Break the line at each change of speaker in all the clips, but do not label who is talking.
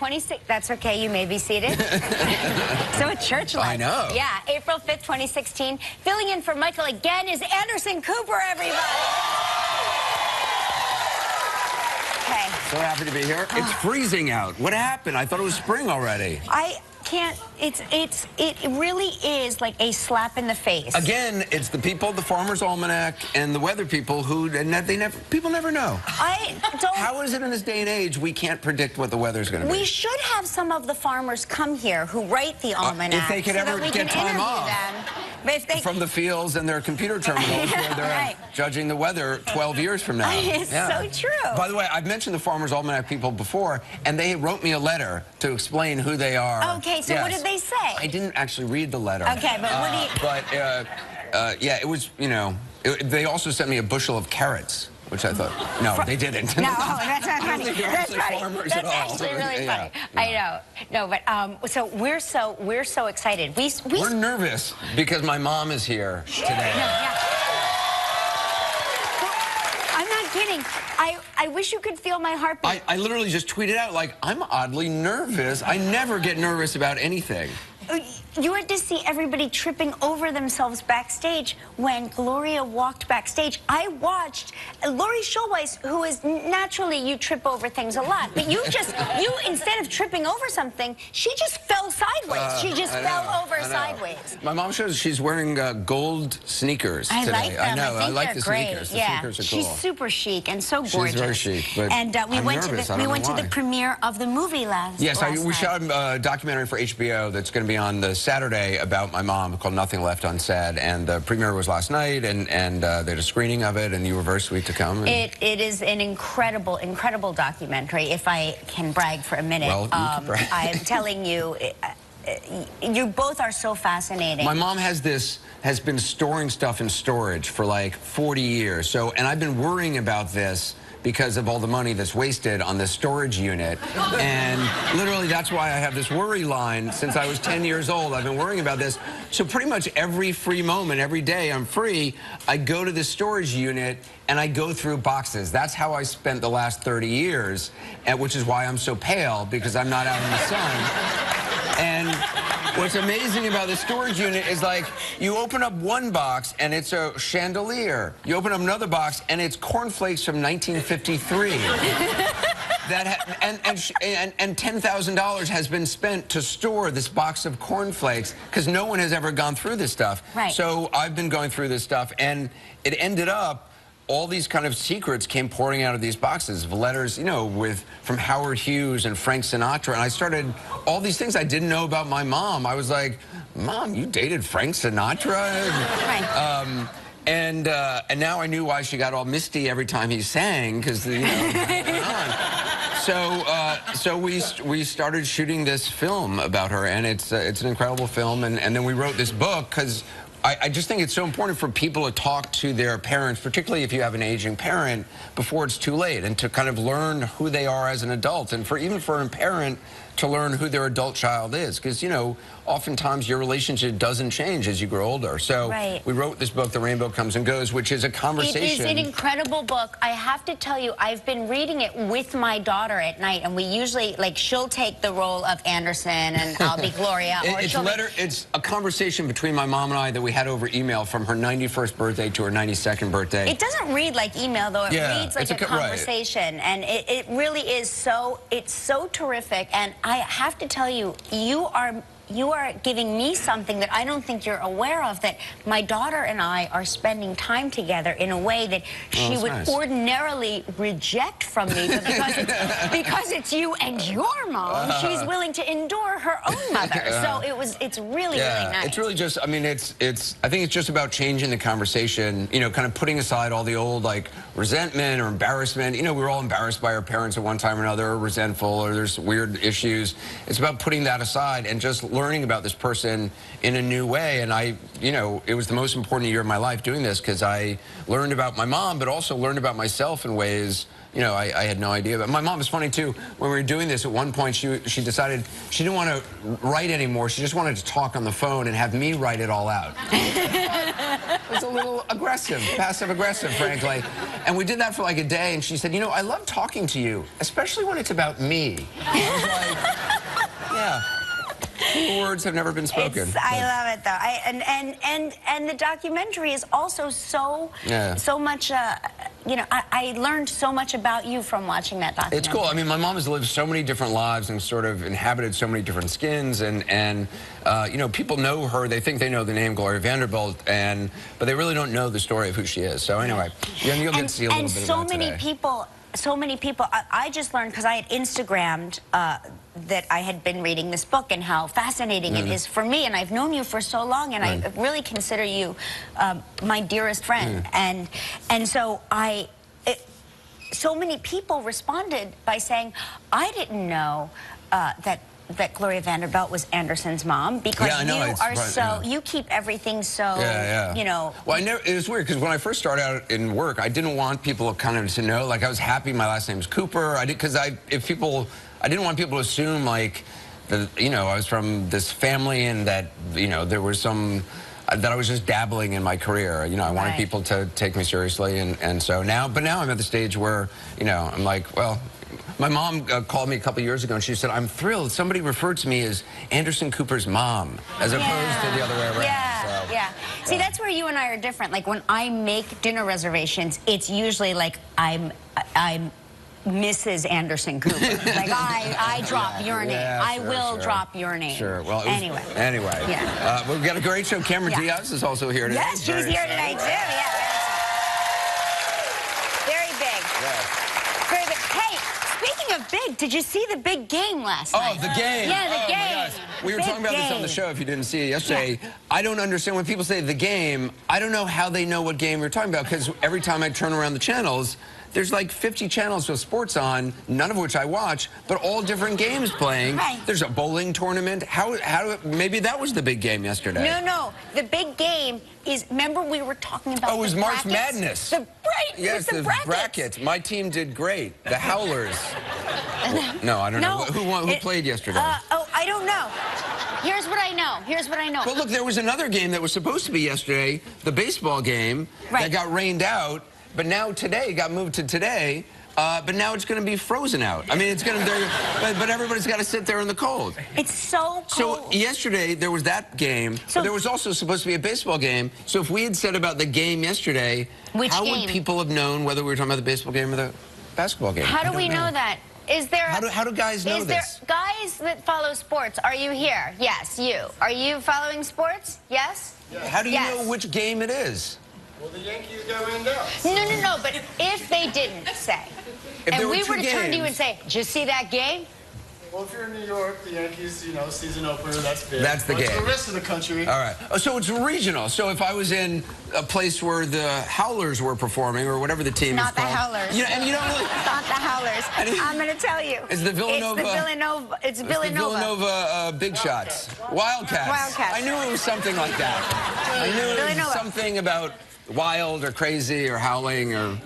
26th. That's okay. You may be seated. So church-like.
I know.
Yeah. April 5th, 2016. Filling in for Michael again is Anderson Cooper, everybody. Okay.
So happy to be here. It's freezing out. What happened? I thought it was spring already.
I can't. It really is like a slap in the face.
Again, it's the people, the Farmer's Almanac, and the weather people who people never know.
I don't.
How is it in this day and age we can't predict what the weather's going to be?
We should have some of the farmers come here who write the almanac.
If they could ever get time off from the fields and their computer terminals where they're judging the weather 12 years from now.
It's so true.
By the way, I've mentioned the Farmer's Almanac people before, and they wrote me a letter to explain who they are.
Okay, so what did they say?
I didn't actually read the letter.
Okay, but what do you...
yeah, it was, you know, they also sent me a bushel of carrots, which I thought, no, they didn't.
No, that's not funny. That's funny.
Farmers
That's
at all.
actually really funny.
Yeah.
I know. No, but so we're so excited.
We're nervous because my mom is here today.
Yeah. I'm not kidding. I wish you could feel my heartbeat.
I literally just tweeted out, like, I'm oddly nervous. I never get nervous about anything.
You had to see everybody tripping over themselves backstage when Gloria walked backstage. I watched Laurie Schulweis, who is naturally, you trip over things a lot, but you instead of tripping over something, she just fell sideways. She just fell over sideways.
My mom shows she's wearing gold sneakers today.
I like them.
I know. I like the
great.
sneakers. The
yeah.
sneakers are cool.
She's super chic and so gorgeous.
She's very chic. But
and we went to the premiere of the movie last night.
We shot a documentary for HBO that's going to be on the Saturday about my mom called Nothing Left Unsaid, and the premiere was last night, and they had a screening of it, and you were very sweet to come.
It is an incredible documentary, if I can brag for a minute.
Well, you can brag.
I'm telling you, you both are so fascinating.
My mom has been storing stuff in storage for like 40 years, and I've been worrying about this because of all the money that's wasted on this storage unit. And literally, that's why I have this worry line since I was 10 years old. I've been worrying about this. So pretty much every free moment, every day I'm free, I go to the storage unit and I go through boxes. That's how I spent the last 30 years, which is why I'm so pale, because I'm not out in the sun. And what's amazing about the storage unit is, like, you open up one box and it's a chandelier. You open up another box and it's cornflakes from 1953. And $10,000 has been spent to store this box of cornflakes because no one has ever gone through this stuff.
Right.
So I've been going through this stuff, and it ended up, all these kind of secrets came pouring out of these boxes of letters, you know, from Howard Hughes and Frank Sinatra. And I started, all these things I didn't know about my mom. I was like, Mom, you dated Frank Sinatra?
Right.
And now I knew why she got all misty every time he sang, because, you know, So we started shooting this film about her, and it's an incredible film. And then we wrote this book because I just think it's so important for people to talk to their parents, particularly if you have an aging parent, before it's too late, and to kind of learn who they are as an adult, and even for a parent to learn who their adult child is, because, you know, oftentimes your relationship doesn't change as you grow older. So we wrote this book, The Rainbow Comes and Goes, which is a conversation.
It is an incredible book. I have to tell you, I've been reading it with my daughter at night, and we usually, like, she'll take the role of Anderson, and I'll be Gloria.
It's a conversation between my mom and I that we had over email from her 91st birthday to her 92nd birthday.
It doesn't read like email, though. It reads like a conversation, and it really is it's so terrific. And I have to tell you, you are giving me something that I don't think you're aware of, that my daughter and I are spending time together in a way that she would ordinarily reject from me, but because it's you and your mom, she's willing to endure her own mother. So it's really, really nice.
It's really just, I mean, I think it's just about changing the conversation, you know, kind of putting aside all the old, like, resentment or embarrassment. You know, we were all embarrassed by our parents at one time or another, or resentful, or there's weird issues. It's about putting that aside and just learning about this person in a new way. And you know, it was the most important year of my life doing this, because I learned about my mom, but also learned about myself in ways, you know, I had no idea. But my mom was funny, too. When we were doing this, at one point, she decided she didn't want to write anymore. She just wanted to talk on the phone and have me write it all out. It was a little aggressive, passive-aggressive, frankly. And we did that for like a day, and she said, you know, I love talking to you, especially when it's about me. I was like, The words have never been spoken.
I love it though. And the documentary is also so much. You know, I learned so much about you from watching that documentary.
It's cool. I mean, my mom has lived so many different lives and sort of inhabited so many different skins, and you know, people know her. They think they know the name Gloria Vanderbilt, but they really don't know the story of who she is. So anyway, you'll get to see a little bit of that today.
So many people, I just learned because I had Instagrammed that I had been reading this book and how fascinating it is for me, and I've known you for so long, and I really consider you my dearest friend, and so so many people responded by saying, I didn't know that Gloria Vanderbilt was Anderson's mom, because you keep everything so, you know.
Well, it was weird because when I first started out in work, I didn't want people kind of to know, like, I was happy my last name's Cooper. I didn't want people to assume, like, you know, I was from this family and that, you know, there was that I was just dabbling in my career. You know, I wanted people to take me seriously, and so now, but now I'm at the stage where, you know, I'm like, well, my mom called me a couple years ago, and she said, I'm thrilled. Somebody referred to me as Anderson Cooper's mom, as opposed to the other way around.
See, that's where you and I are different. Like, when I make dinner reservations, it's usually like I'm Mrs. Anderson Cooper. Like, I drop your name. I will drop your name.
Sure. Well,
anyway.
We've got a great show. Cameron Diaz is also here today.
Yes, she's here tonight, too. Very big. Very big. Hey, speaking of big, did you see the big game last night?
Oh, the game.
Yeah, the game.
My gosh. We were talking about this on the show, if you didn't see it yesterday. I don't understand when people say the game. I don't know how they know what game we're talking about, because every time I turn around the channels, there's like 50 channels with sports on, none of which I watch, but all different games playing. There's a bowling tournament. Maybe that was the big game yesterday.
No. The big game is, remember we were talking about
it was March Madness. Yes, the brackets. My team did great. The Howlers. No, I don't know. Who played yesterday?
I don't know. Here's what I know.
Well, look, there was another game that was supposed to be yesterday, the baseball game, that got rained out. But now today, got moved to today, but now it's going to be frozen out. I mean, it's going to, but everybody's got to sit there in the cold.
It's so cold.
So yesterday, there was that game, but there was also supposed to be a baseball game. So if we had said about the game yesterday, how would people have known whether we were talking about the baseball game or the basketball game?
How do we know that? Is there...
How do guys know this?
Guys that follow sports, are you here? Yes, you. Are you following sports? Yes?
How do you know which game it is?
Well, the Yankees got rained out.
No, but if they didn't say, and we were to turn to you and say, did you see that game?
Well, if you're in New York, the Yankees, you know, season opener, that's big.
That's the game.
The rest of the country.
All right. So it's regional. So if I was in a place where the Howlers were performing, or whatever the team is called.
Not the Howlers.
And you don't really...
Not the Howlers. I'm going to tell you.
It's the Villanova...
It's Villanova.
The Villanova Big Shots. Wildcats. I knew it was something like that. I knew it was something about wild or crazy or howling or...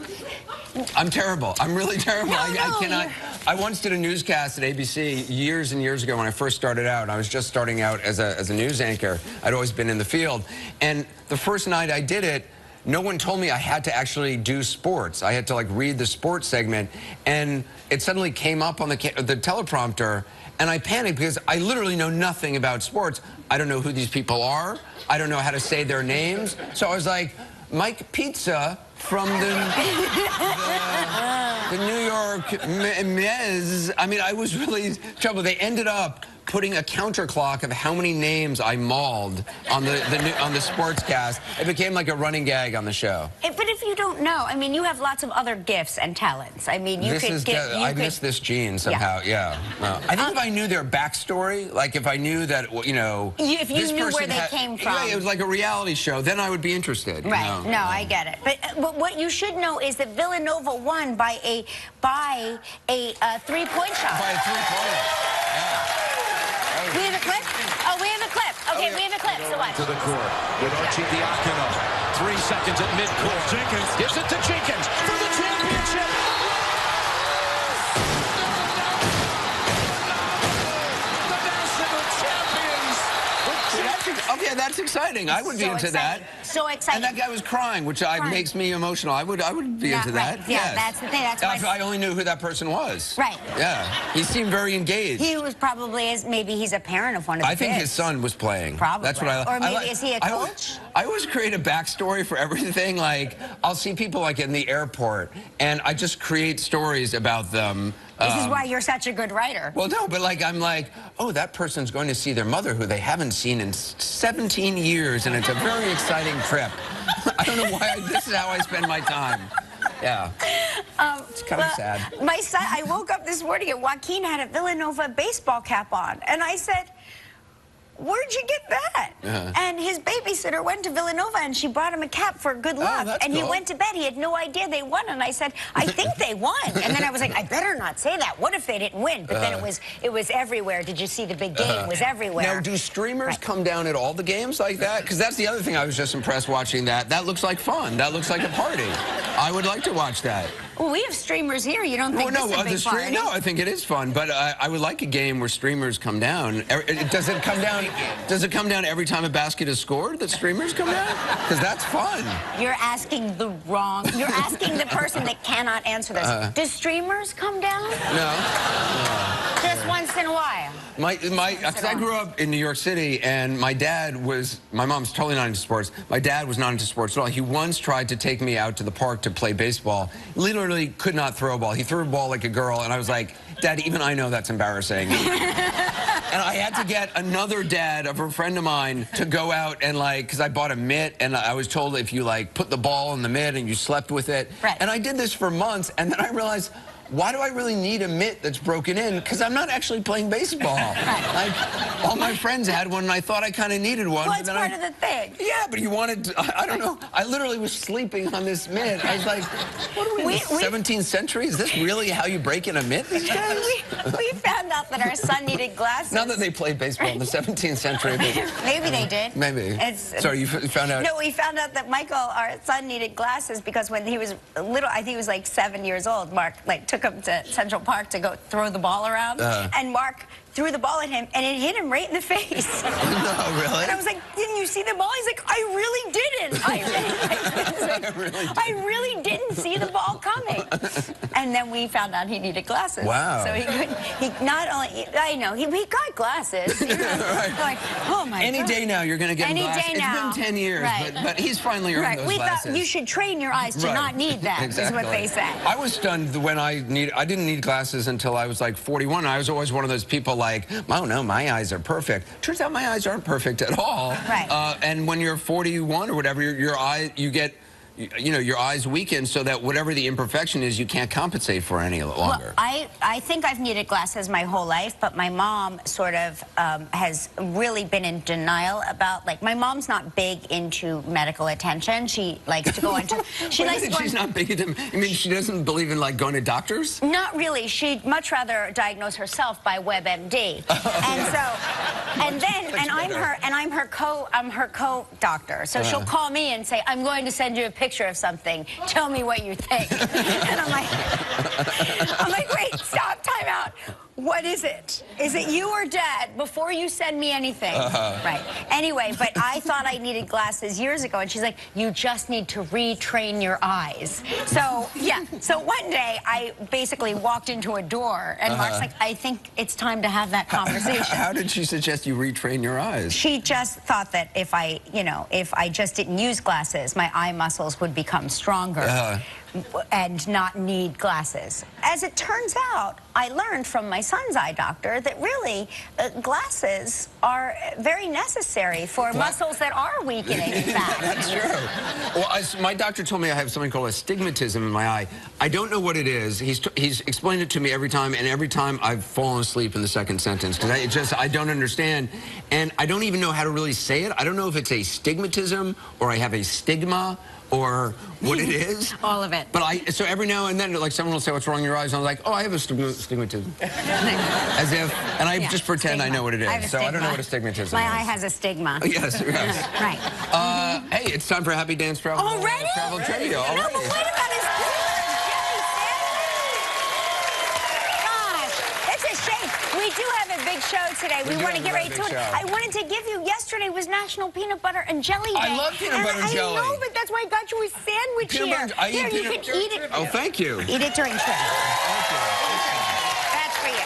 I'm terrible. I'm really terrible. I cannot... I once did a newscast at ABC years and years ago when I first started out. I was just starting out as a news anchor. I'd always been in the field. And the first night I did it, no one told me I had to actually do sports. I had to, like, read the sports segment. And it suddenly came up on the teleprompter, and I panicked because I literally know nothing about sports. I don't know who these people are. I don't know how to say their names. So I was like, Mike Pizza from the New York Mets. I mean, I was really troubled. They ended up putting a counter clock of how many names I mauled on the sportscast. It became like a running gag on the show.
But if you don't know, I mean, you have lots of other gifts and talents. I mean,
I miss this gene somehow. Yeah. No. I think if I knew their backstory, like if I knew that, you know,
if you knew where they came from,
it was like a reality show, then I would be interested.
Right.
You know?
No, I get it. But what you should know is that Villanova won by a three-point shot.
By a three-pointer. Yeah.
We have a clip? Oh, we have a clip. Okay, we have a clip. So what?
To the court with Archidiakono. 3 seconds at midcourt. Jenkins gives it to Jenkins for the championship. The national champions.
Up Okay, that's exciting. I would be into that.
So exciting.
And that guy was crying, which makes me emotional. I would be into that.
Right. Yeah, that's the thing. That's
if I only knew who that person was.
Right.
Yeah. He seemed very engaged.
He was probably, maybe he's a parent of one of the kids.
I think his son was playing.
Probably.
That's what I.
Or maybe is he a coach?
I always create a backstory for everything. Like, I'll see people like in the airport, and I just create stories about them.
This is why you're such a good writer.
Well, no, but like I'm like, oh, that person's going to see their mother who they haven't seen in 17 years, and it's a very exciting trip. I don't know why. This is how I spend my time. Yeah. It's kind of sad.
My son, I woke up this morning and Joaquin had a Villanova baseball cap on, and I said, where'd you get that? And his babysitter went to Villanova and she brought him a cap for good luck. And he went to bed. He had no idea they won. And I said, I think they won. And then I was like, I better not say that. What if they didn't win? But then it was everywhere. Did you see the big game? It was everywhere.
Now, do streamers come down at all the games like that? Because that's the other thing I was just impressed watching that. That looks like fun. That looks like a party. I would like to watch that.
Well, we have streamers here. You don't think this is a big party?
No, I think it is fun. But I would like a game where streamers come down. Does it come down? Does it come down every time a basket is scored that streamers come down? Because that's fun.
You're asking the wrong. You're asking the person that cannot answer this. Do streamers come down?
No.
Just once in a while.
Because I grew up in New York City, and my mom's totally not into sports. My dad was not into sports at all. He once tried to take me out to the park to play baseball. Literally could not throw a ball. He threw a ball like a girl, and I was like, Dad, even I know that's embarrassing. And I had to get another dad of a friend of mine to go out and, like, because I bought a mitt, and I was told if you, like, put the ball in the mitt and you slept with it.
Right.
And I did this for months, and then I realized, why do I really need a mitt that's broken in? Because I'm not actually playing baseball. Like, all my friends had one, and I thought I kind of needed one.
Well, it's part of the thing.
Yeah, but you wanted to, I don't know. I literally was sleeping on this mitt. I was like, what are we in the 17th century? Is this really how you break in a mitt these days?
We found out that our son needed glasses.
Not that they played baseball in the 17th century. But
maybe they did.
Maybe. Sorry, you found out?
No, we found out that Michael, our son, needed glasses because when he was little, I think he was like 7 years old, Mark, like, took him to Central Park to go throw the ball around, and Mark threw the ball at him, and it hit him right in the face.
No, really?
And I was like, didn't you see the ball? He's like, I really didn't. I really didn't see the ball coming. And then we found out he needed glasses.
Wow.
So he not only, I know, he got glasses. You know?
Right.
Like, oh my God.
Any day now, you're going to get glasses.
Day now.
It's been 10 years, but he's finally earned those glasses.
Thought you should train your eyes to not need that, is what they say.
I was stunned when I didn't need glasses until I was like 41. I was always one of those people like, oh no, my eyes are perfect. Turns out my eyes aren't perfect at all.
Right.
And when you're 41 or whatever, you get, you know, your eyes weaken so that whatever the imperfection is, you can't compensate for any longer.
Well, I think I've needed glasses my whole life, but my mom sort of has really been in denial about, like, my mom's not big into medical attention. She likes to go into...
She's not big into... I mean, she doesn't believe in, like, going to doctors?
Not really. She'd much rather diagnose herself by WebMD. And so... And then... I'm her co-doctor. So she'll call me and say, I'm going to send you a picture of something. Tell me what you think. And I'm like, wait, stop, time out. What is it? Is it you or Dad before you send me anything? Right. Anyway, but I thought I needed glasses years ago, and she's like, you just need to retrain your eyes. So, yeah. So one day, I basically walked into a door, and Mark's like, I think it's time to have that conversation.
How did she suggest you retrain your eyes?
She just thought that if I just didn't use glasses, my eye muscles would become stronger. And not need glasses. As it turns out, I learned from my son's eye doctor that really glasses are very necessary for muscles that are weakening, in fact.
That's true. Well, my doctor told me I have something called astigmatism in my eye. I don't know what it is. He's explained it to me every time, and every time I've fallen asleep in the second sentence because I don't understand, and I don't even know how to really say it. I don't know if it's a stigmatism or I have a stigma or what it is.
All of it.
But so every now and then, like, someone will say, what's wrong with your eyes? And I'm like, oh, I have a stigmatism. As if, and I just pretend I know what it is. So I don't know what a stigmatism is.
My eye has a stigma.
Yes, yes.
Right.
Hey, it's time for Happy Dance Travel.
Already?
Travel Trivia.
No, but wait a minute. Gosh, it's a shame. We do have a big show today. We want to get right to it. I wanted to give you, yesterday was National Peanut Butter and Jelly Day.
I love peanut butter and jelly.
I know, but that's why I got you a sandwich here. Here, you can eat it.
Oh, thank you.
Eat it during trip.
Thank you.
That's for you.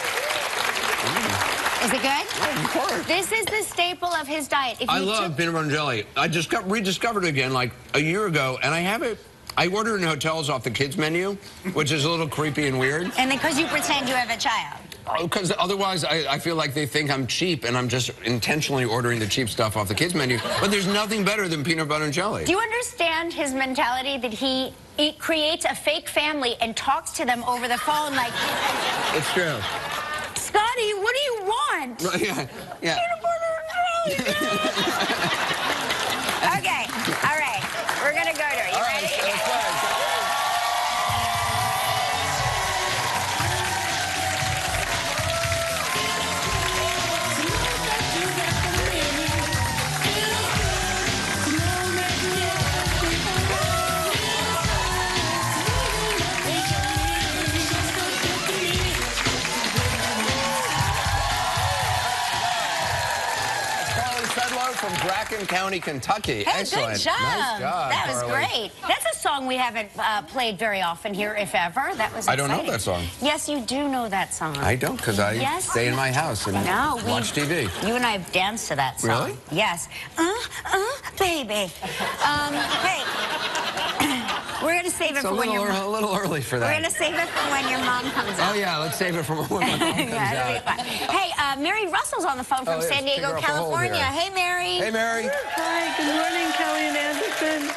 Is it good?
Oh, of course.
This is the staple of his diet.
I love peanut butter and jelly. I just rediscovered it again like a year ago, and I have it. I order in hotels off the kids menu, which is a little creepy and weird.
And because you pretend you have a child.
Because otherwise I feel like they think I'm cheap and I'm just intentionally ordering the cheap stuff off the kids menu. But there's nothing better than peanut butter and jelly.
Do you understand his mentality that he creates a fake family and talks to them over the phone like...
It's true.
Scotty, what do you want?
Yeah.
Peanut butter and jelly. Okay, all right. We're going to go to her. You ready?
From Bracken County, Kentucky.
Hey,
excellent.
Good job.
Nice job.
That was
Carly.
great. That's a song we haven't played very often here, if ever. That was exciting.
I don't know that song.
Yes, you do know that song.
I don't, because I stay in my house and watch TV.
You and I have danced to that song.
Really?
Yes. Baby. Hey, we're going to save it for when your...
a little early for that.
We're going to save it for when your mom comes out.
Oh, yeah, let's save it for when my mom comes out.
Hey, Mary Russell's on the phone from San Diego, California. Hey, Mary.
Hey, Mary.
Hi, good morning, Kelly and Anderson.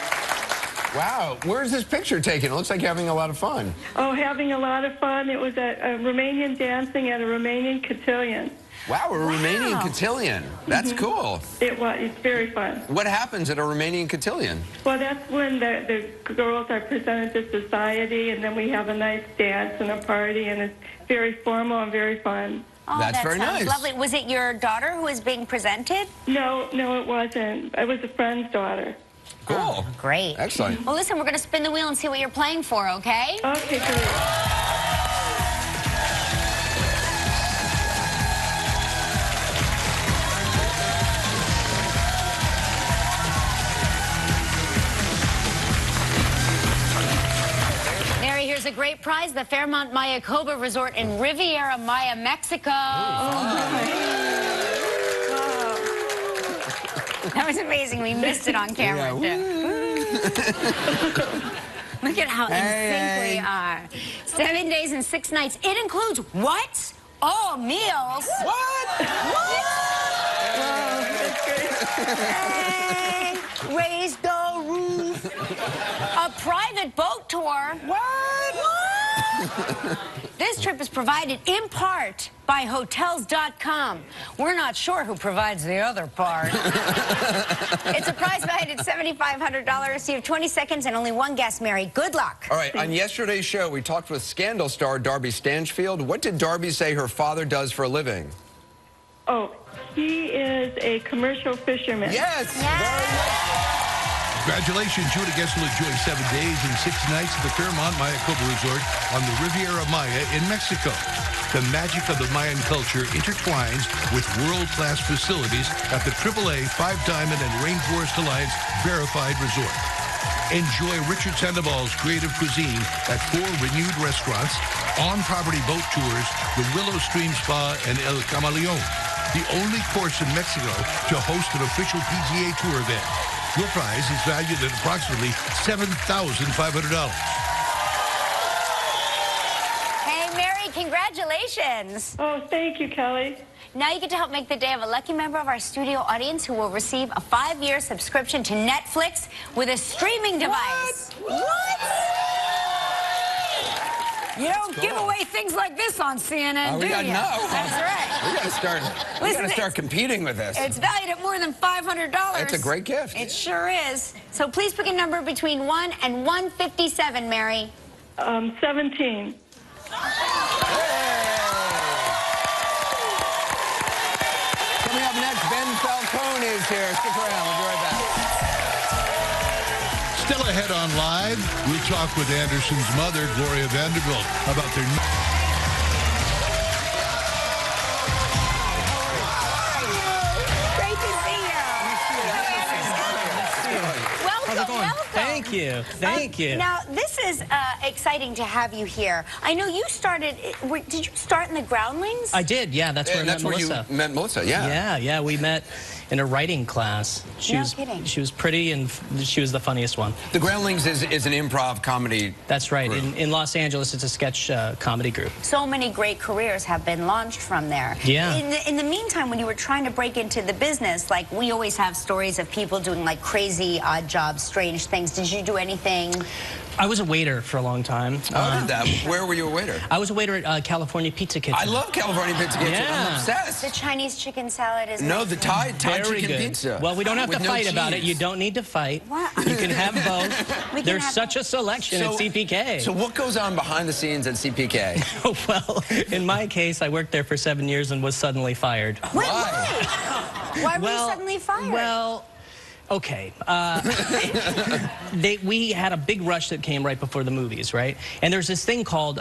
Wow, where's this picture taken? It looks like you're having a lot of fun.
Oh, having a lot of fun. It was a Romanian dancing at a Romanian cotillion.
Wow, a Romanian cotillion. That's cool.
It was. It's very fun.
What happens at a Romanian cotillion?
Well, that's when the girls are presented to society, and then we have a nice dance and a party, and it's very formal and very fun.
Oh,
that's very nice.
Lovely. Was it your daughter who was being presented?
No, it wasn't. It was a friend's daughter.
Cool.
Oh, great.
Excellent.
Well, listen, we're going to spin the wheel and see what you're playing for, okay?
Okay, great.
Here's a great prize, the Fairmont Mayakoba Resort in Riviera Maya, Mexico. That was amazing. We missed it on camera, too. Look at how in sync we are. 7 days and 6 nights. It includes what? All meals.
What?
Hey, raised the roof. A private boat tour.
What?
This trip is provided in part by Hotels.com. We're not sure who provides the other part. It's a prize valued at $7,500. You have 20 seconds and only one guess, Mary. Good luck.
All right, on yesterday's show, we talked with Scandal star Darby Stanchfield. What did Darby say her father does for a living?
Oh, he is a commercial fisherman.
Yes!
Congratulations, you and a guest will enjoy 7 days and 6 nights at the Fairmont Mayakoba Resort on the Riviera Maya in Mexico. The magic of the Mayan culture intertwines with world-class facilities at the AAA 5-Diamond and Rainforest Alliance verified resort. Enjoy Richard Sandoval's creative cuisine at 4 renewed restaurants, on-property boat tours, the Willow Stream Spa, and El Camaleon. The only course in Mexico to host an official PGA Tour event. Your prize is valued at approximately $7,500.
Hey, Mary, congratulations.
Oh, thank you, Kelly.
Now you get to help make the day of a lucky member of our studio audience who will receive a 5-year subscription to Netflix with a streaming device. What? You don't give away things like this on CNN, do you?
No.
That's right.
We gotta start competing with this.
It's valued at more than $500.
It's a great gift.
It sure is. So please pick a number between 1 and 157, Mary.
17.
Coming up next, Falcone is here. Stick around. We'll be right back.
Still ahead on Live, we'll talk with Anderson's mother, Gloria Vanderbilt, about their...
Thank you. Thank you.
Now, this is exciting to have you here. I know you started, did you start in the Groundlings?
I did, yeah. That's where I met Melissa.
That's where you met Melissa, yeah.
Yeah, we met in a writing class.
No kidding.
She was pretty, and she was the funniest one.
The Groundlings is an improv comedy.
That's right. In Los Angeles, it's a sketch comedy group.
So many great careers have been launched from there.
Yeah.
In the meantime, when you were trying to break into the business, like we always have stories of people doing like crazy, odd jobs, strange things. Did you do anything?
I was a waiter for a long time.
I did that. Where were you a waiter?
I was a waiter at California Pizza Kitchen.
I love California Pizza Kitchen.
Yeah.
I'm obsessed.
The Chinese chicken salad is
the Thai
Very
chicken
good.
pizza.
Well, we don't have to fight about it. You don't need to fight.
What?
You can have both. There's such a selection at CPK.
So what goes on behind the scenes at CPK?
Well, in my case, I worked there for 7 years and was suddenly fired.
Wait, why? Why were you suddenly fired?
Well, okay. We had a big rush that came right before the movies, right? And there's this thing called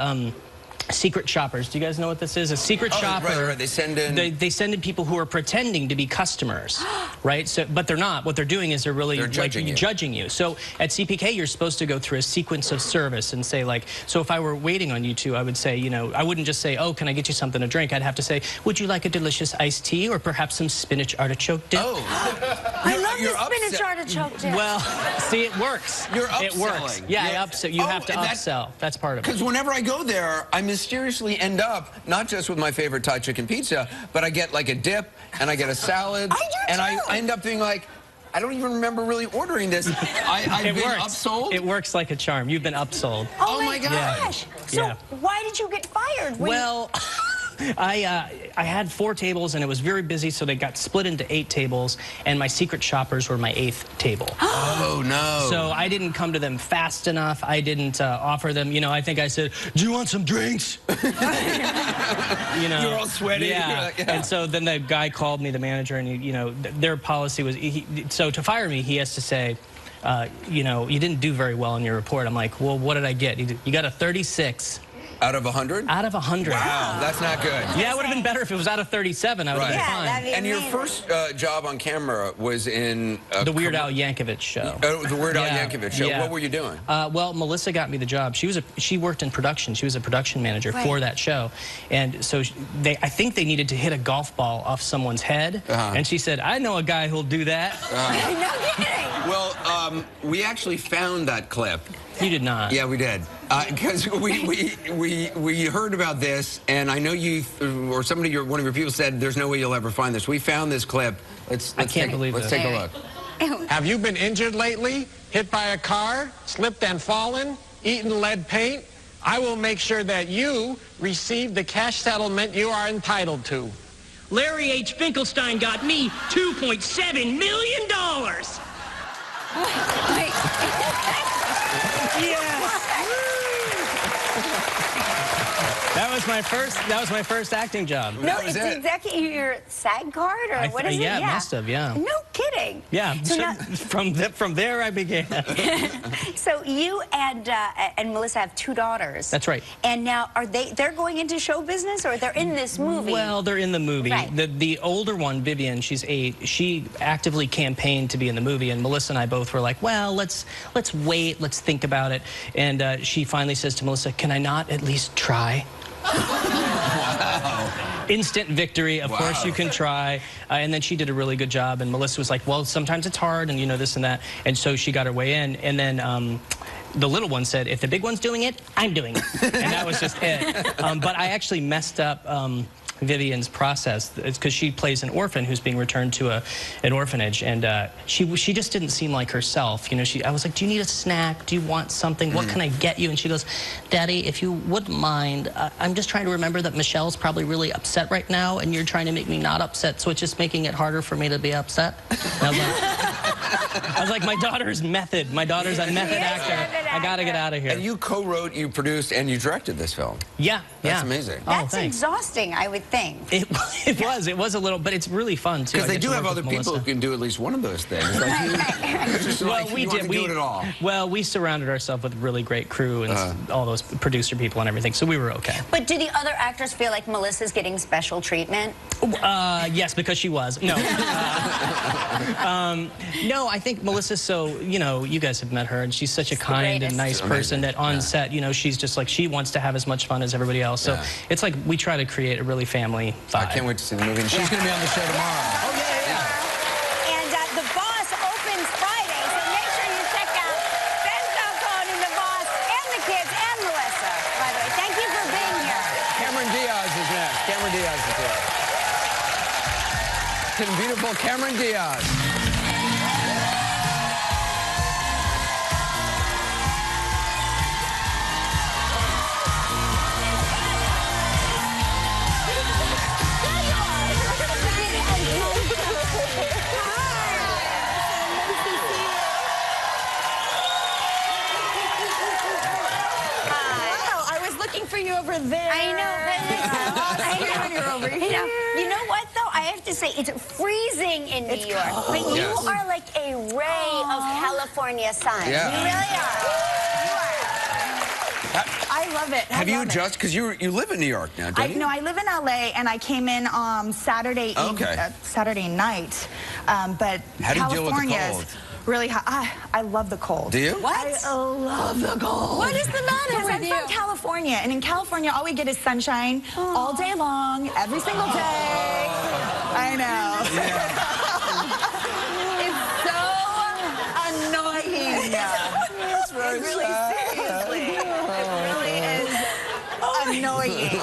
secret shoppers. Do you guys know what this is? A secret shopper.
Right. They send in.
They send in people who are pretending to be customers, right? So, but they're not. What they're doing is they're judging you. So at CPK, you're supposed to go through a sequence of service and say like, so if I were waiting on you two, I would say, you know, I wouldn't just say, oh, can I get you something to drink? I'd have to say, would you like a delicious iced tea or perhaps some spinach artichoke dip?
Oh,
I love the spinach artichoke dip.
Well, see, it works.
You're upselling.
It works. Yeah, you have to upsell. That's part of it.
Because whenever I go there, I mysteriously end up not just with my favorite Thai chicken pizza, but I get like a dip and I get a salad. I end up being like, I don't even remember really ordering this. I've been upsold.
It works like a charm. You've been upsold.
Oh my gosh.
Yeah.
So why did you get fired?
Well, I had 4 tables and it was very busy, so they got split into 8 tables, and my secret shoppers were my 8th table.
Oh no.
So I didn't come to them fast enough. I didn't offer them, you know, I think I said, do you want some drinks? You know,
you're all sweaty.
Yeah. And so then the guy called me, the manager, and you know, their policy was, so to fire me, he has to say, you know, you didn't do very well in your report. I'm like, well, what did I get? You got a 36.
Out of 100?
Out of 100.
Wow, that's not good.
Yeah, it would have been better if it was out of 37. I would have been fine.
And your first job on camera was in
the Weird Al Yankovic show.
Oh, the Weird Al Yankovic show.
Yeah.
What were you doing?
Well, Melissa got me the job. She worked in production. She was a production manager for that show, and so I think they needed to hit a golf ball off someone's head, and she said, "I know a guy who'll do that."
No kidding.
Well, we actually found that clip.
You did not.
Yeah, we did. Because we heard about this, and I know you or somebody, one of your people said there's no way you'll ever find this. We found this clip. Let's take a look.
Have you been injured lately? Hit by a car? Slipped and fallen? Eaten lead paint? I will make sure that you receive the cash settlement you are entitled to.
Larry H. Finkelstein got me $2.7 million.
Yes. That was my first acting job.
No, it's exactly your SAG card, or what is it?
Yeah, it must have, yeah.
No kidding.
Yeah,
so now,
from there I began.
So you and Melissa have 2 daughters.
That's right.
And now they're going into show business, or they're in this movie?
Well, they're in the movie.
Right.
The older one, Vivian, she's 8. She actively campaigned to be in the movie, and Melissa and I both were like, well, let's wait, let's think about it. And she finally says to Melissa, can I not at least try?
Wow.
Instant victory. Of course you can try. And then she did a really good job. And Melissa was like, well, sometimes it's hard, and you know, this and that. And so she got her way in. And then the little one said, if the big one's doing it, I'm doing it. And that was just it. But I actually messed up Vivian's process. It's because she plays an orphan who's being returned to an orphanage, and she just didn't seem like herself. You know, I was like, do you need a snack? Do you want something? What can I get you? And she goes, Daddy, if you wouldn't mind, I'm just trying to remember that Michelle's probably really upset right now, and you're trying to make me not upset, so it's just making it harder for me to be upset. And I was like, my daughter's method. My daughter's a method actor. I got to get out of here.
And you co-wrote, you produced, and you directed this film.
Yeah.
That's amazing.
That's exhausting, I would think.
It was a little, but it's really fun, too.
Because they do have other people who can do at least one of those things. Like
we did.
Do it at all.
Well, we surrounded ourselves with really great crew and all those producer people and everything, so we were okay.
But do the other actors feel like Melissa's getting special treatment?
Yes, because she was. No. No, I think Melissa's so, you guys have met her, and she's such a kind and nice person that on set, she's just like, she wants to have as much fun as everybody else. So it's like we try to create a really family vibe.
I can't wait to see the movie. And she's going to be on the show tomorrow.
Oh, yeah. And The Boss opens Friday, so make sure you check out Ben Falcone and The Boss and the kids and Melissa. By the way, thank you for being here.
Cameron Diaz is next. Cameron Diaz is here. Beautiful Cameron Diaz.
For you over there.
I know, but I know you're over here. You know what, though? I have to say, it's freezing in New York.
Cold.
But you are like a ray of California sun.
Yeah.
You really are.
I love it.
Have you adjusted? Because you live in New York now, don't you?
No, I live in LA, and I came in Saturday night. But
how do you deal with the cold?
Really hot. I love the cold.
Do you?
What? I love the cold.
What is the matter with you?
I'm from California, and in California, all we get is sunshine all day long, every single day. I know. It's so annoying.
That's very sad.
Seriously. It really is annoying.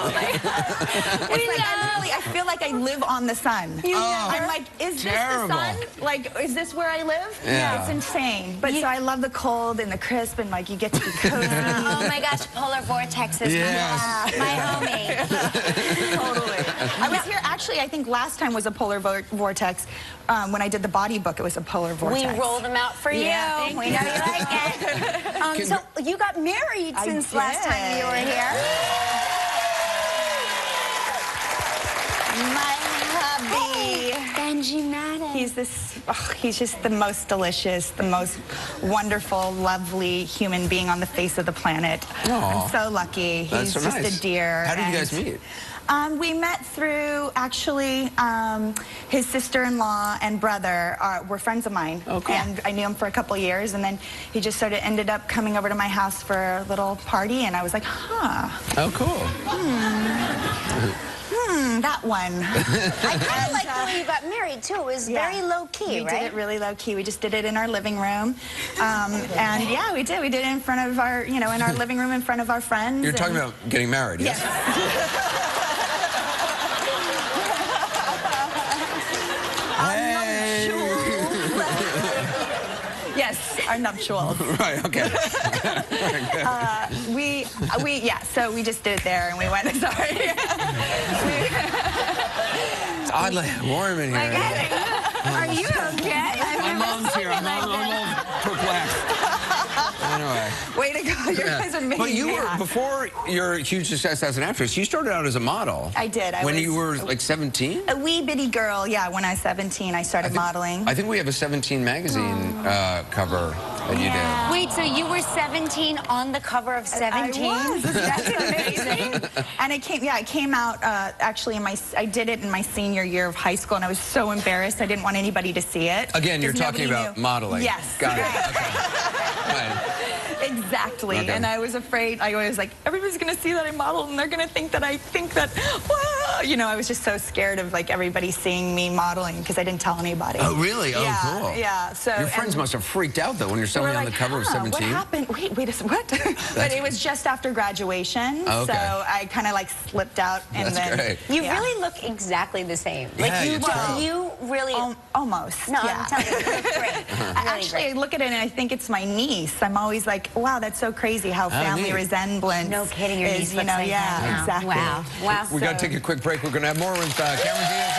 I feel like I live on the sun. I'm like, is this the sun? Like, is this where I live?
Yeah.
It's insane. But so I love the cold and the crisp, and like you get to be cozy.
Oh my gosh, polar vortex is my homie.
Totally. I was here actually. I think last time was a polar vortex. When I did the body book, it was a polar vortex.
We rolled them out for you. We know you like it. So you got married since last time you were here.
My hubby,
Benji Madden.
He's just the most delicious, the most wonderful, lovely human being on the face of the planet.
Aww.
I'm so lucky. He's
so
just
nice.
a dear.
How did you guys meet?
We met through, actually, his sister-in-law and brother were friends of mine. Okay. And I knew him for a couple years, and then he just sort of ended up coming over to my house for a little party, and I was like, huh.
Oh, cool.
That one.
I kind of like the way you got married, too. It was very low-key,
right? We did it really low-key. We just did it in our living room. And yeah, we did. We did it in front of our, in our living room in front of our friends.
You're talking about getting married, yes?
Yes, our nuptials.
Right, okay.
So we just did it there, and we went, sorry.
It's oddly warm in here.
Are you okay?
My mom's here. I'm all perplexed. Anyway.
Way to go. You guys are amazing.
But you were, before your huge success as an actress, you started out as a model.
I did.
When you were like 17?
A wee bitty girl, yeah. When I was 17, I started modeling.
I think we have a 17 magazine cover that you did.
Wait, so you were 17 on the cover of 17?
I was. That's amazing. And it came out actually I did it in my senior year of high school, and I was so embarrassed. I didn't want anybody to see it.
Again, you're talking about modeling.
Yes.
Got it. Okay. Right.
Exactly. Okay. And I was afraid. I was like, everybody's going to see that I modeled, and they're going to think that I I was just so scared of like everybody seeing me modeling because I didn't tell anybody.
Oh, really?
Yeah,
oh, cool.
Yeah. So
your friends must have freaked out though when you're suddenly on the cover of 17.
What happened? Wait, what? But it was just after graduation, so I kind of like slipped out, and
then great.
You really look exactly the same.
Yeah,
like you really
almost.
No,
yeah.
I'm telling you, you look great.
Actually, I look at it and I think it's my niece. I'm always like, wow, that's so crazy how family resemblance.
No kidding, your niece looks like
yeah,
that.
Exactly.
Wow.
We got to take a quick break. We're going to have more with Cameron Diaz.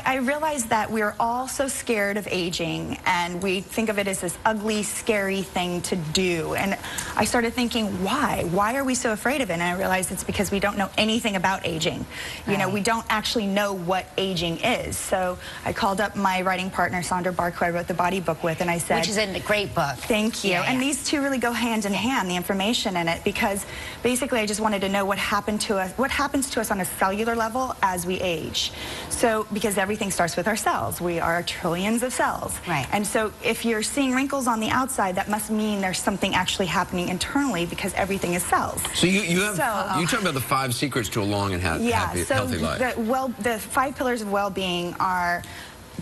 I realized that we're all so scared of aging, and we think of it as this ugly, scary thing to do. And I started thinking, why? Why are we so afraid of it? And I realized it's because we don't know anything about aging. You know, we don't actually know what aging is. So I called up my writing partner, Sandra Bark, who I wrote the body book with, and I said...
Which is a great book.
Thank you. And these two really go hand in hand, the information in it, because basically I just wanted to know what happens to us on a cellular level as we age. So, because everything starts with our cells. We are trillions of cells.
Right.
And so if you're seeing wrinkles on the outside, that must mean there's something actually happening internally, because everything is cells.
So you talk about the 5 secrets to a long and healthy life.
The 5 pillars of well-being are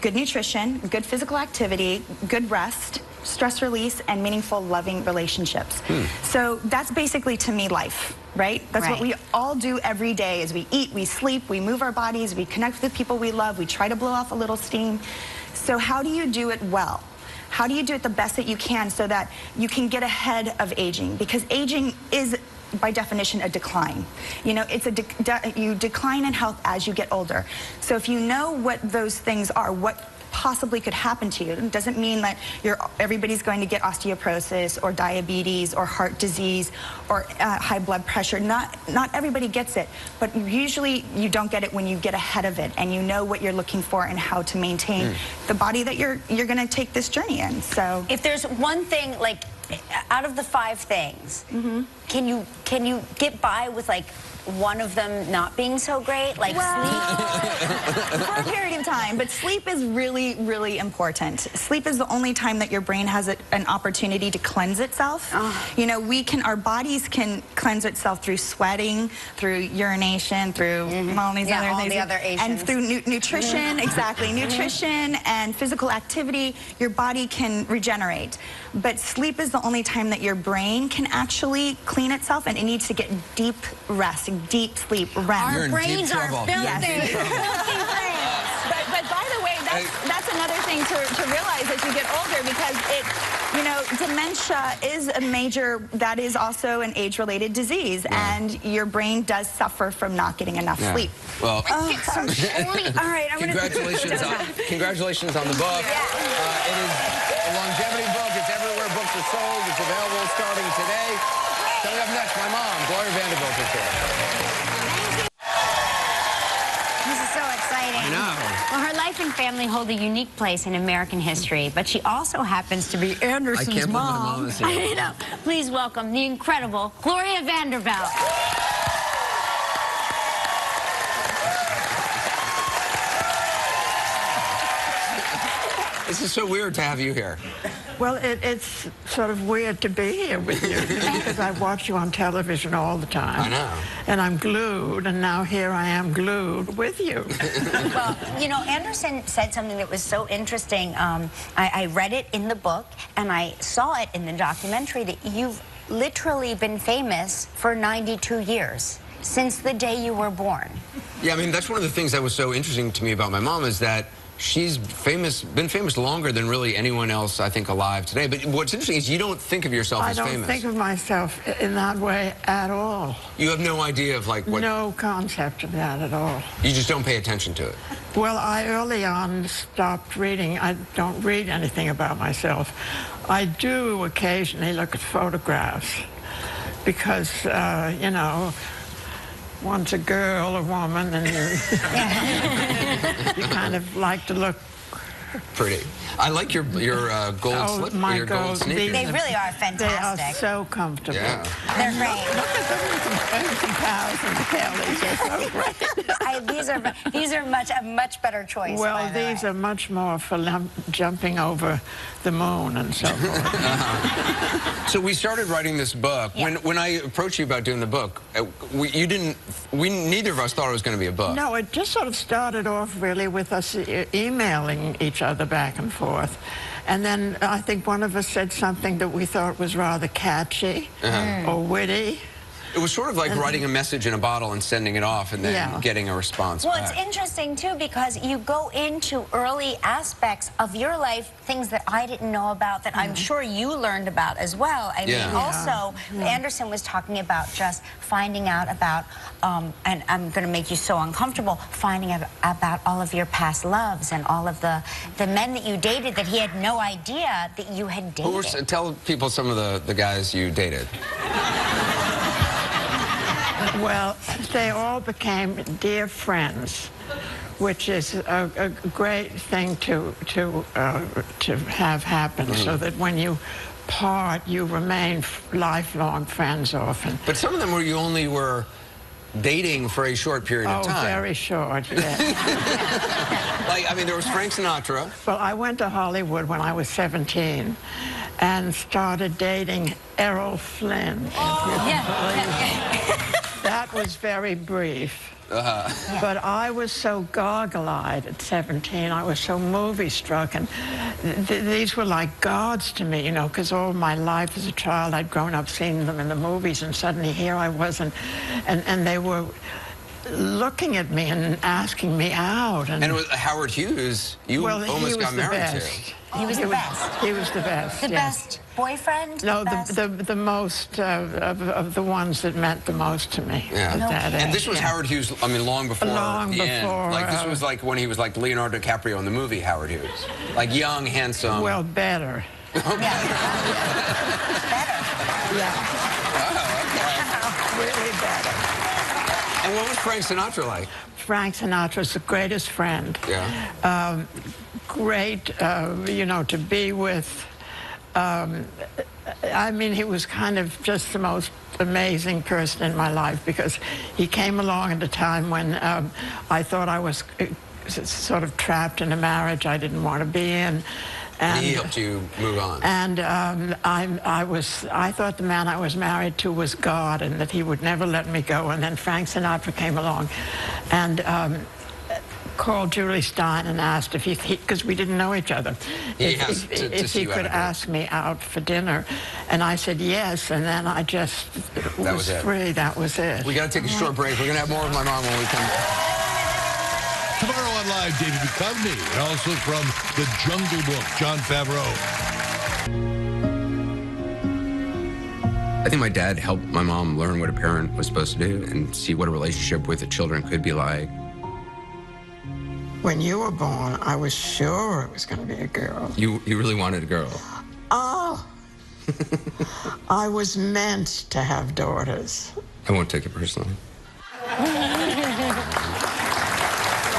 good nutrition, good physical activity, good rest, stress release, and meaningful, loving relationships. So that's basically, to me, life, right? That's what we all do every day, is we eat, we sleep, we move our bodies, we connect with the people we love, we try to blow off a little steam. So how do you do it well? How do you do it the best that you can so that you can get ahead of aging? Because aging is, by definition, a decline. You know, it's you decline in health as you get older. So if you know what those things are, what possibly could happen to you, it doesn't mean that everybody's going to get osteoporosis or diabetes or heart disease or high blood pressure. Not everybody gets it, but usually you don't get it when you get ahead of it and you know what you're looking for and how to maintain the body that you're going to take this journey in. So
if there's one thing, like, out of the 5 things, can you get by with, like, one of them not being so great, like sleep?
For a period of time, but sleep is really, really important. Sleep is the only time that your brain has an opportunity to cleanse itself. You know, our bodies can cleanse itself through sweating, through urination, through all these other things, and through nutrition. Exactly, nutrition and physical activity. Your body can regenerate, but sleep is the only time that your brain can actually clean itself, and it needs to get deep rest. Deep sleep, REM.
Our brains are filthy.
But by the way, that's another thing to realize as you get older, because dementia is that is also an age-related disease, and your brain does suffer from not getting enough sleep.
Well,
all right,
congratulations on the book. It is a longevity book. It's everywhere books are sold. It's available starting today. Coming up next, my mom, Gloria Vanderbilt, is here.
This is so exciting.
I know.
Well, her life and family hold a unique place in American history, but she also happens to be Anderson's mom.
I can't believe my mom is here.
I know. Please welcome the incredible Gloria Vanderbilt.
This is so weird to have you here.
Well, it's sort of weird to be here with you because I watch you on television all the time.
I know.
And I'm glued, and now here I am glued with you.
Well, you know, Anderson said something that was so interesting. I read it in the book, and I saw it in the documentary, that you've literally been famous for 92 years, since the day you were born.
Yeah, I mean, that's one of the things that was so interesting to me about my mom, is that she's been famous longer than really anyone else, I think, alive today. But what's interesting is you don't think of yourself as famous.
I don't think of myself in that way at all.
You have no idea of, like, what...
No concept of that at all.
You just don't pay attention to it.
Well, I early on stopped reading. I don't read anything about myself. I do occasionally look at photographs because, you know, one's a girl, a woman, and you kind of like to look
pretty. I like your gold slip, your gold sneakers.
They really are fantastic.
They are so comfortable.
Yeah.
They're great.
Look at them with some cows and Kellys. They're so great.
These are a much better choice.
Well, these are much more for jumping over the moon and so forth.
So we started writing this book. Yeah. When I approached you about doing the book, neither of us thought it was going to be a book.
No, it just sort of started off really with us emailing each other back and forth. And then I think one of us said something that we thought was rather catchy or witty.
It was sort of like writing a message in a bottle and sending it off and then getting a response
Well,
back.
it's interesting, too, because you go into early aspects of your life, things that I didn't know about that I'm sure you learned about as well. I mean, also, Anderson was talking about just finding out about, and I'm going to make you so uncomfortable, finding out about all of your past loves and all of the men that you dated that he had no idea that you had dated.
Tell people some of the guys you dated.
Well, they all became dear friends, which is a great thing to have happen, so that when you part, you remain lifelong friends often.
But some of them you only were dating for a short period of time.
Oh, very short, yeah.
Like, I mean, there was Frank Sinatra.
Well, I went to Hollywood when I was 17 and started dating Errol Flynn. That was very brief. But I was so goggle-eyed at 17. I was so movie-struck, and these were like gods to me, you know, because all my life as a child I'd grown up seeing them in the movies, and suddenly here I was, and they were looking at me and asking me out. And
it was Howard Hughes. You almost got married to.
He was the best.
He was the best.
The best boyfriend?
No, the most of the ones that meant the most to me.
Yeah.
At that
and
age,
this was Howard Hughes, I mean, long before the end. Like, this was like when he was like Leonardo DiCaprio in the movie Howard Hughes. Like, young, handsome.
Well, better.
Better.
Yeah.
Oh, okay.
Really better.
And what was Frank Sinatra like?
Frank Sinatra's the greatest friend.
Yeah.
Great, you know, to be with. I mean, he was kind of just the most amazing person in my life, because he came along at a time when I thought I was sort of trapped in a marriage I didn't want to be in. And
he helped you move on.
And I thought the man I was married to was God, and that he would never let me go. And then Frank Sinatra came along and called Julie Stein and asked if because we didn't know each other, if he could ask me out for dinner. And I said yes, and then I just was free. That was it.
We got to take a short break. We're going to have more of my mom when we come back.
Tomorrow on Live, David Duchovny, and also from The Jungle Book, Jon Favreau.
I think my dad helped my mom learn what a parent was supposed to do and see what a relationship with the children could be like.
When you were born, I was sure it was going to be a girl.
You really wanted a girl?
Oh. I was meant to have daughters.
I won't take it personally.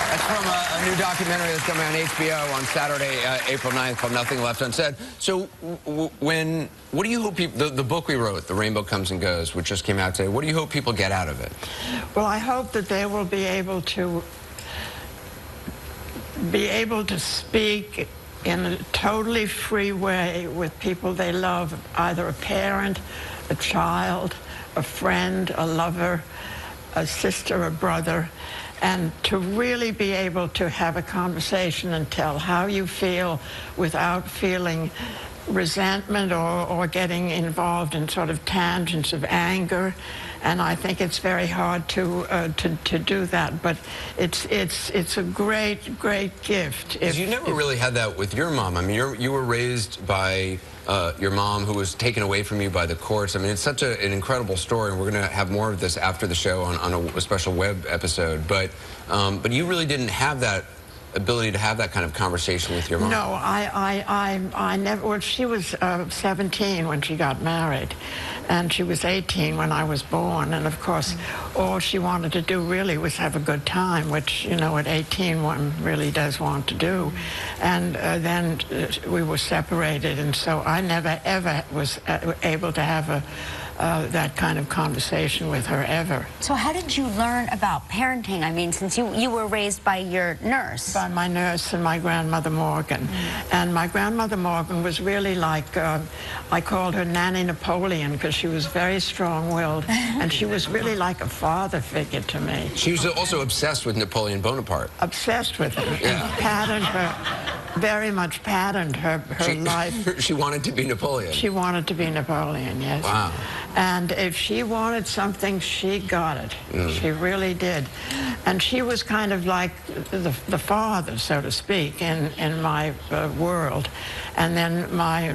That's from a new documentary that's coming on HBO on Saturday, April 9th, called Nothing Left Unsaid. So what do you hope people, the book we wrote, The Rainbow Comes and Goes, which just came out today, what do you hope people get out of it?
Well, I hope that they will be able to speak in a totally free way with people they love, either a parent, a child, a friend, a lover, a sister, a brother, and to really be able to have a conversation and tell how you feel without feeling resentment or getting involved in sort of tangents of anger. And I think it's very hard to do that, but it's a great gift.
Because you never really had that with your mom. I mean, you were raised by your mom, who was taken away from you by the courts. I mean, it's such an incredible story, and we're going to have more of this after the show on a special web episode. But you really didn't have that ability to have that kind of conversation with your mom.
No, I never. Well, she was 17 when she got married, and she was 18 when I was born. And of course, all she wanted to do really was have a good time, which, you know, at 18 one really does want to do. And then we were separated, and so I never ever was able to have that kind of conversation with her ever.
So how did you learn about parenting? I mean, since you were raised by your nurse.
By my nurse and my grandmother Morgan. And my grandmother Morgan was really like, I called her Nanny Napoleon, because she was very strong-willed, and she was really like a father figure to me.
She was also obsessed with Napoleon Bonaparte.
Obsessed with him.
Yeah.
And very much patterned her life.
She wanted to be Napoleon.
She wanted to be Napoleon, yes.
Wow.
And if she wanted something, she got it. She really did. And she was kind of like the father, so to speak, in my world. And then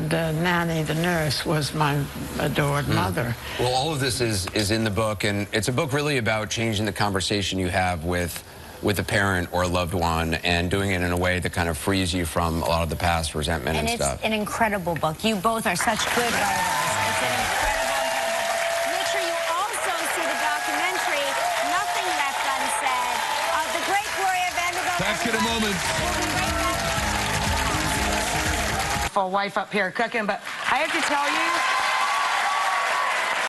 the nanny, the nurse, was my adored mother.
Well, all of this is in the book, and it's a book really about changing the conversation you have with a parent or a loved one, and doing it in a way that kind of frees you from a lot of the past resentment and stuff.
And it's an incredible book. You both are such good writers. It's an incredible book. Make sure you also see the documentary, Nothing Left Unsaid, of the great Gloria Vanderbilt.
Back in a moment.
Full wife up here cooking, but I have to tell you,